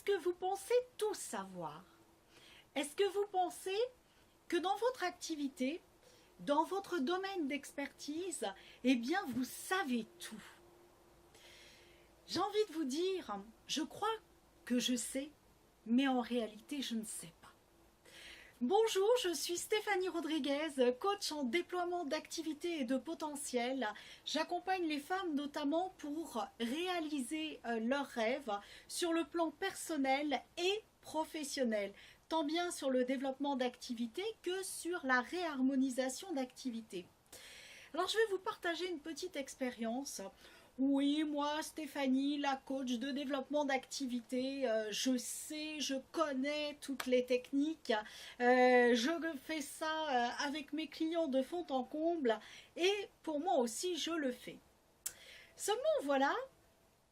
Est-ce que vous pensez tout savoir? Est-ce que vous pensez que dans votre activité, dans votre domaine d'expertise, eh bien, vous savez tout? J'ai envie de vous dire, je crois que je sais, mais en réalité, je ne sais pas. Bonjour, je suis Stéphanie Rodriguez, coach en déploiement d'activités et de potentiel. J'accompagne les femmes notamment pour réaliser leurs rêves sur le plan personnel et professionnel, tant bien sur le développement d'activités que sur la réharmonisation d'activités. Alors je vais vous partager une petite expérience. Oui, moi, Stéphanie, la coach de développement d'activité, je sais, je connais toutes les techniques, je fais ça avec mes clients de fond en comble et pour moi aussi, je le fais. Seulement, voilà,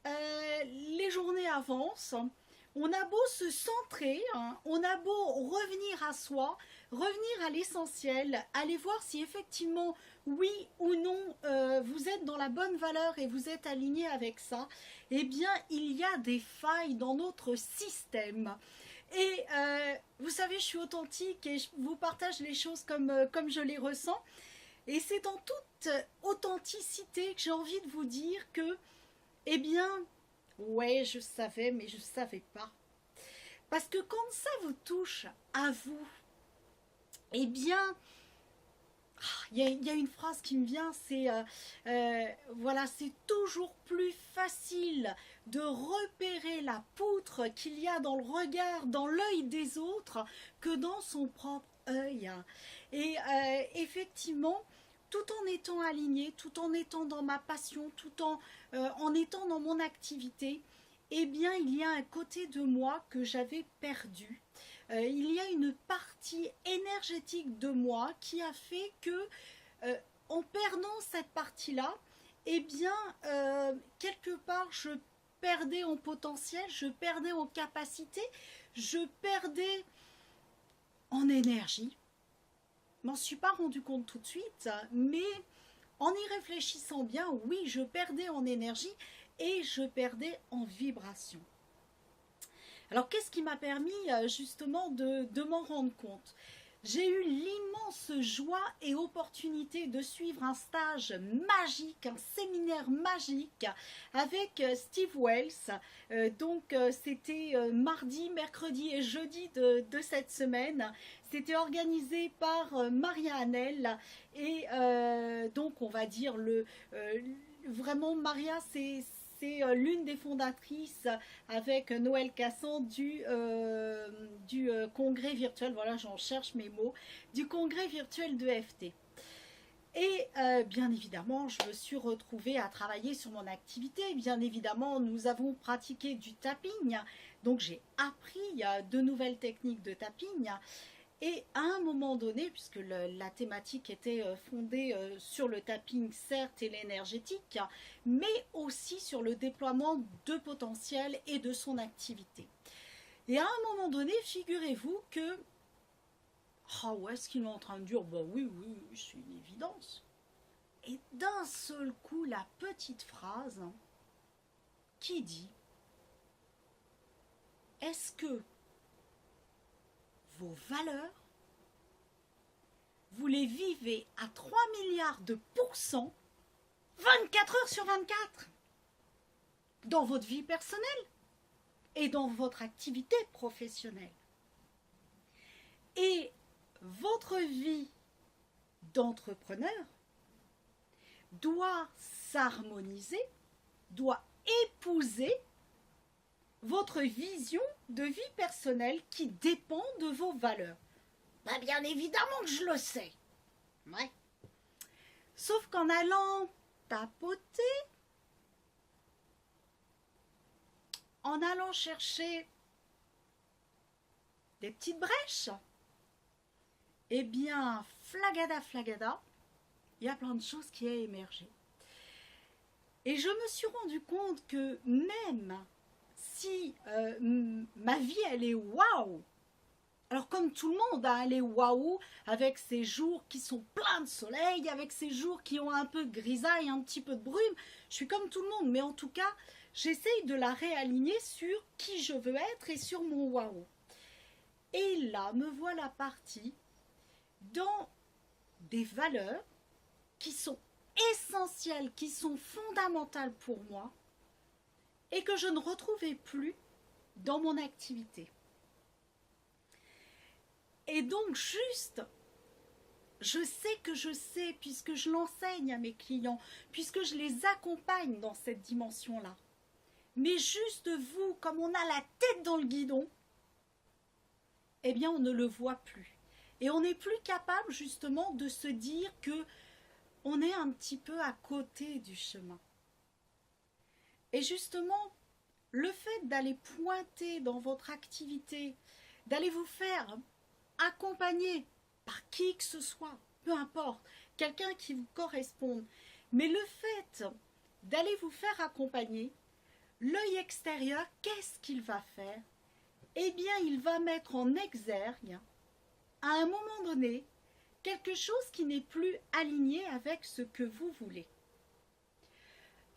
les journées avancent, on a beau se centrer, hein, on a beau revenir à soi, revenir à l'essentiel, aller voir si effectivement, oui ou non, vous êtes dans la bonne valeur et vous êtes aligné avec ça, eh bien, il y a des failles dans notre système. Et vous savez, je suis authentique et je vous partage les choses comme je les ressens. Et c'est en toute authenticité que j'ai envie de vous dire que, eh bien, ouais, je savais, mais je ne savais pas. Parce que quand ça vous touche à vous, eh bien, il y a une phrase qui me vient, c'est voilà, c'est toujours plus facile de repérer la poutre qu'il y a dans le regard, dans l'œil des autres, que dans son propre œil. Et effectivement, tout en étant aligné, tout en étant dans ma passion, tout en étant dans mon activité, eh bien, il y a un côté de moi que j'avais perdu. Il y a une partie énergétique de moi qui a fait que, en perdant cette partie-là, eh bien, quelque part, je perdais en potentiel, je perdais en capacité, je perdais en énergie. Je m'en suis pas rendu compte tout de suite, mais en y réfléchissant bien, oui, je perdais en énergie et je perdais en vibration. Alors, qu'est-ce qui m'a permis justement de m'en rendre compte? J'ai eu l'immense joie et opportunité de suivre un stage magique, un séminaire magique avec Steve Wells. C'était mardi, mercredi et jeudi de cette semaine. C'était organisé par Maria Hanel et donc on va dire vraiment Maria c'est l'une des fondatrices avec Noël Cassan du congrès virtuel, voilà j'en cherche mes mots, du congrès virtuel de FT. Et bien évidemment, je me suis retrouvée à travailler sur mon activité. Bien évidemment, nous avons pratiqué du tapping, donc j'ai appris de nouvelles techniques de tapping. Et à un moment donné, puisque la thématique était fondée sur le tapping certes et l'énergétique, mais aussi sur le déploiement de potentiel et de son activité. Et à un moment donné, figurez-vous que, ah ouais, ce qu'il est en train de dire, bah oui, c'est une évidence. Et d'un seul coup, la petite phrase qui dit, est-ce que vos valeurs, vous les vivez à 3 milliards de pourcents, 24 heures sur 24, dans votre vie personnelle et dans votre activité professionnelle. Et votre vie d'entrepreneur doit s'harmoniser, doit épouser votre vision de vie personnelle qui dépend de vos valeurs. Ben bien évidemment que je le sais. Ouais. Sauf qu'en allant tapoter, en allant chercher des petites brèches, eh bien, flagada, il y a plein de choses qui ont émergé. Et je me suis rendu compte que même si ma vie, elle est waouh, alors comme tout le monde, hein, elle est waouh, avec ces jours qui sont pleins de soleil, avec ces jours qui ont un peu de grisaille, un petit peu de brume, je suis comme tout le monde, mais en tout cas, j'essaye de la réaligner sur qui je veux être et sur mon waouh. Et là, me voilà partie dans des valeurs qui sont essentielles, qui sont fondamentales pour moi et que je ne retrouvais plus dans mon activité. Et donc juste, je sais que je sais, puisque je l'enseigne à mes clients, puisque je les accompagne dans cette dimension-là. Mais juste vous, comme on a la tête dans le guidon, eh bien on ne le voit plus. Et on n'est plus capable justement de se dire que on est un petit peu à côté du chemin. Et justement, le fait d'aller pointer dans votre activité, d'aller vous faire accompagner par qui que ce soit, peu importe, quelqu'un qui vous corresponde, mais le fait d'aller vous faire accompagner, l'œil extérieur, qu'est-ce qu'il va faire? Eh bien, il va mettre en exergue, à un moment donné, quelque chose qui n'est plus aligné avec ce que vous voulez.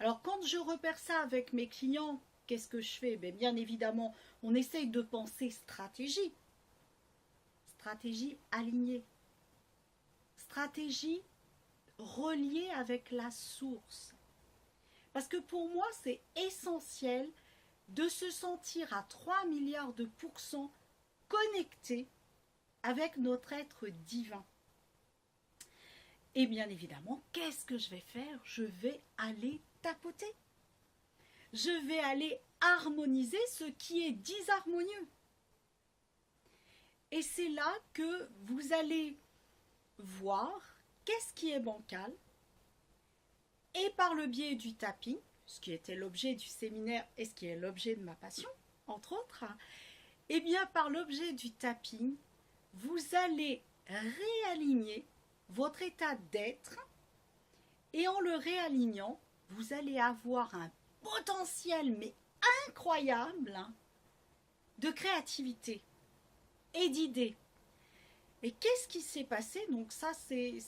Alors, quand je repère ça avec mes clients, qu'est-ce que je fais? Bien évidemment, on essaye de penser stratégie. Stratégie alignée. Stratégie reliée avec la source. Parce que pour moi, c'est essentiel de se sentir à 3 milliards de pourcents connecté avec notre être divin. Et bien évidemment, qu'est-ce que je vais faire? Je vais aller tapoter. Je vais aller harmoniser ce qui est disharmonieux. Et c'est là que vous allez voir qu'est-ce qui est bancal. Et par le biais du tapping, ce qui était l'objet du séminaire et ce qui est l'objet de ma passion, entre autres, et bien par l'objet du tapping, vous allez réaligner votre état d'être et en le réalignant, vous allez avoir un potentiel mais incroyable de créativité et d'idées. Et qu'est-ce qui s'est passé? Donc ça, c'était,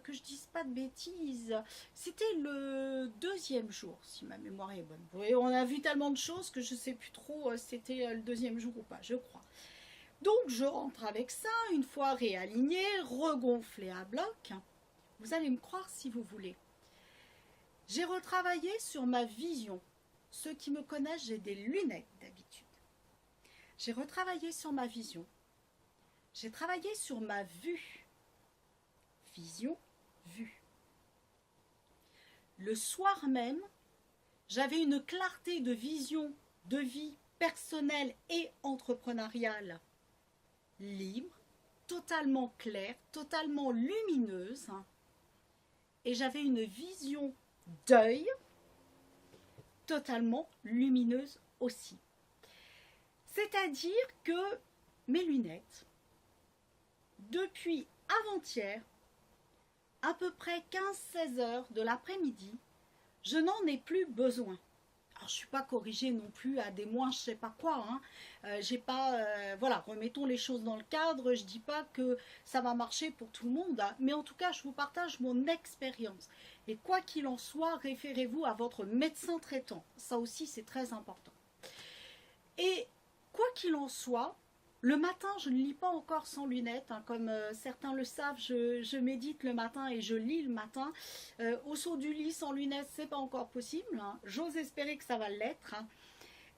que je dise pas de bêtises, c'était le deuxième jour, si ma mémoire est bonne. Vous voyez, on a vu tellement de choses que je ne sais plus trop si c'était le deuxième jour ou pas, je crois. Donc je rentre avec ça, une fois réaligné, regonflé à bloc. Vous allez me croire si vous voulez. J'ai retravaillé sur ma vision. Ceux qui me connaissent, j'ai des lunettes d'habitude. J'ai retravaillé sur ma vision. J'ai travaillé sur ma vue. Vision, vue. Le soir même, j'avais une clarté de vision, de vie personnelle et entrepreneuriale libre, totalement claire, totalement lumineuse. Et j'avais une vision d'œil totalement lumineuse aussi. C'est-à-dire que mes lunettes, depuis avant-hier, à peu près 15-16 heures de l'après-midi, je n'en ai plus besoin. Alors, je ne suis pas corrigée non plus à des moins je ne sais pas quoi. J'ai pas, voilà, remettons les choses dans le cadre. Je ne dis pas que ça va marcher pour tout le monde. Mais en tout cas, je vous partage mon expérience. Et quoi qu'il en soit, référez-vous à votre médecin traitant. Ça aussi, c'est très important. Et quoi qu'il en soit, le matin, je ne lis pas encore sans lunettes, comme certains le savent, je médite le matin et je lis le matin. Au saut du lit sans lunettes, c'est pas encore possible. J'ose espérer que ça va l'être.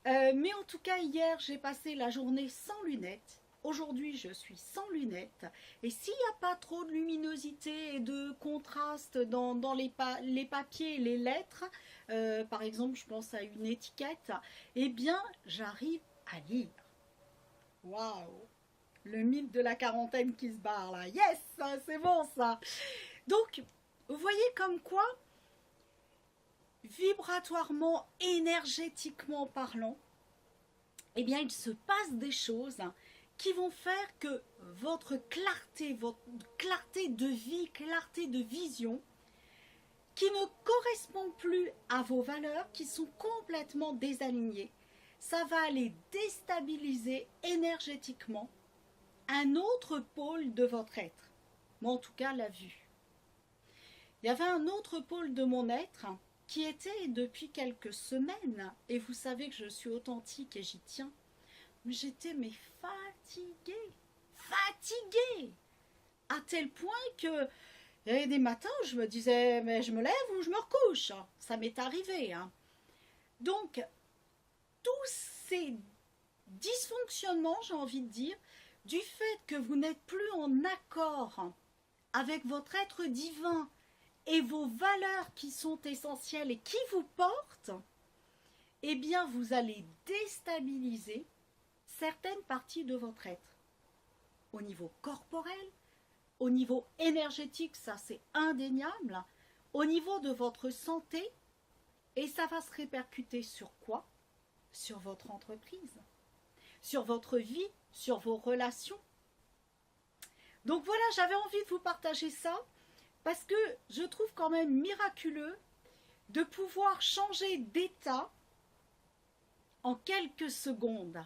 Mais en tout cas, hier, j'ai passé la journée sans lunettes. Aujourd'hui, je suis sans lunettes. Et s'il n'y a pas trop de luminosité et de contraste dans les papiers et les lettres, par exemple, je pense à une étiquette, eh bien, j'arrive à lire. Waouh! Le mythe de la quarantaine qui se barre là. Yes! C'est bon ça! Donc, vous voyez comme quoi, vibratoirement, énergétiquement parlant, eh bien, il se passe des choses qui vont faire que votre clarté de vie, clarté de vision, qui ne correspond plus à vos valeurs, qui sont complètement désalignées, ça va aller déstabiliser énergétiquement un autre pôle de votre être, mais en tout cas la vue. Il y avait un autre pôle de mon être qui était depuis quelques semaines, et vous savez que je suis authentique et j'y tiens, mais j'étais fatiguée, à tel point que il y avait des matins où je me disais, mais je me lève ou je me recouche. Ça m'est arrivé. Hein. Donc, tous ces dysfonctionnements, j'ai envie de dire, du fait que vous n'êtes plus en accord avec votre être divin et vos valeurs qui sont essentielles et qui vous portent, eh bien, vous allez déstabiliser certaines parties de votre être. Au niveau corporel, au niveau énergétique, ça c'est indéniable, au niveau de votre santé, et ça va se répercuter sur quoi? Sur votre entreprise, sur votre vie, sur vos relations. Donc voilà, j'avais envie de vous partager ça, parce que je trouve quand même miraculeux de pouvoir changer d'état en quelques secondes.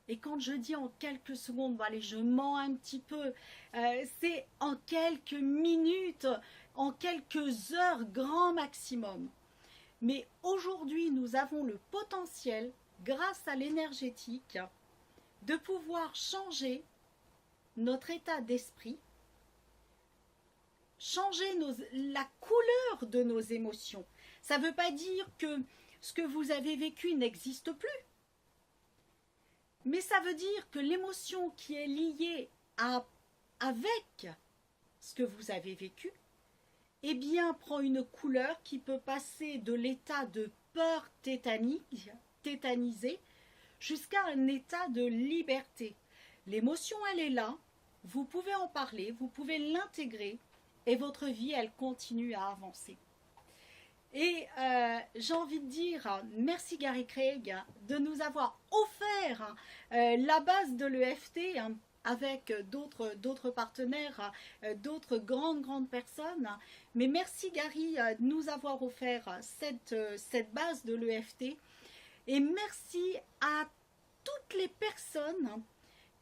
Et quand je dis en quelques secondes, bon allez, je mens un petit peu, c'est en quelques minutes, en quelques heures grand maximum. Mais aujourd'hui, nous avons le potentiel, grâce à l'énergétique, de pouvoir changer notre état d'esprit, changer la couleur de nos émotions. Ça ne veut pas dire que ce que vous avez vécu n'existe plus. Mais ça veut dire que l'émotion qui est liée avec ce que vous avez vécu, eh bien, prend une couleur qui peut passer de l'état de peur tétanisée jusqu'à un état de liberté. L'émotion, elle est là, vous pouvez en parler, vous pouvez l'intégrer et votre vie, elle continue à avancer. Et j'ai envie de dire merci Gary Craig de nous avoir offert la base de l'EFT avec d'autres partenaires, d'autres grandes personnes. Mais merci Gary de nous avoir offert cette base de l'EFT. Et merci à toutes les personnes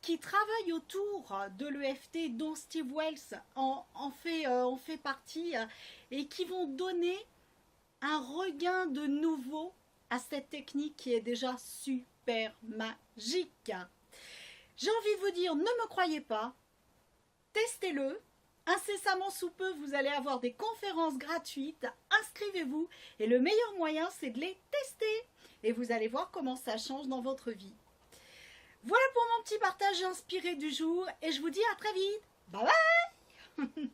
qui travaillent autour de l'EFT, dont Steve Wells en fait partie, et qui vont donner un regain de nouveau à cette technique qui est déjà super magique. J'ai envie de vous dire, ne me croyez pas, testez-le. Incessamment sous peu, vous allez avoir des conférences gratuites. Inscrivez-vous et le meilleur moyen, c'est de les tester. Et vous allez voir comment ça change dans votre vie. Voilà pour mon petit partage inspiré du jour et je vous dis à très vite. Bye bye.